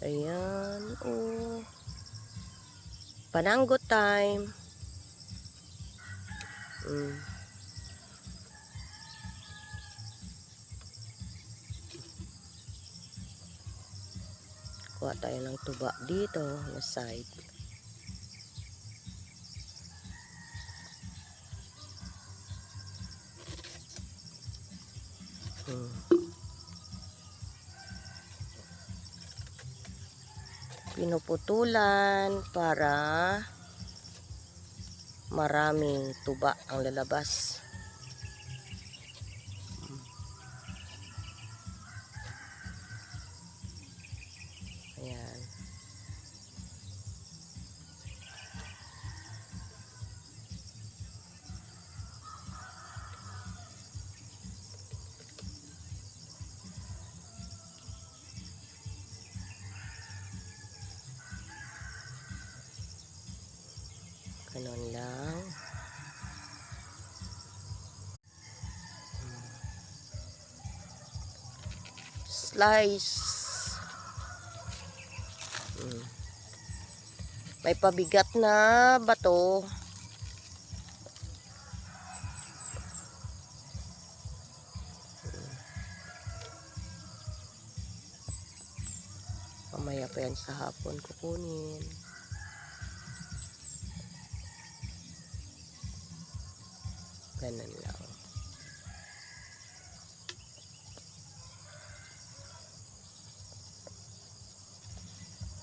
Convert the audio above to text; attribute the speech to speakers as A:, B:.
A: Ayan, oh. Pananggot time. Kuha tayo ng tuba dito na side. Pinuputulan para maraming tuba ang lalabas. Ayan. Ganun lang. Slice. May pabigat na bato. Mamaya pa yan sa hapon kukunin. Ganun lang.